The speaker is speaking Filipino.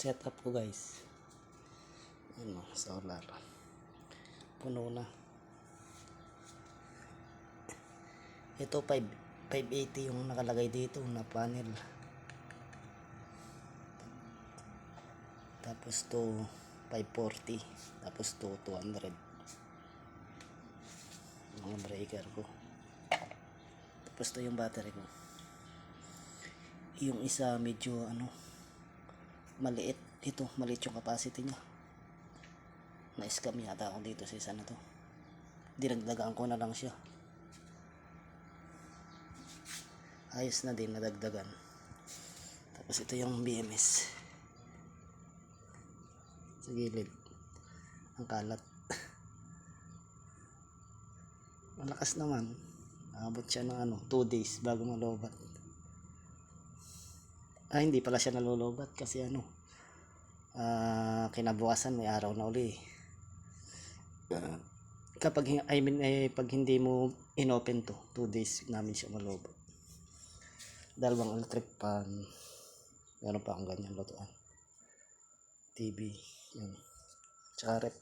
setup ko guys. Ano, solar. Puno na. Ito 580 yung nakalagay dito na panel. Tapos to 540. Tapos to 200. Mga breaker ko. Tapos to yung battery ko. Yung isa medyo maliit. Ito maliit yung capacity nya. Na-scam yata ako dito sa isa na to. Dinagdagaan ko na lang siya. Ayos na din, nadagdagan. Tapos ito yung BMS sa gilid. Ang kalat. Malakas naman. Abot siya ng 2 days bago malobat. Hindi pala siya nalolobat kasi kinabukasan may araw na uli. Kapag pag hindi mo inopen to 2 days namin siya malobat. Dalawang electric fan, meron pa akong ganyan lutuan, TV, yun, tsaka rep.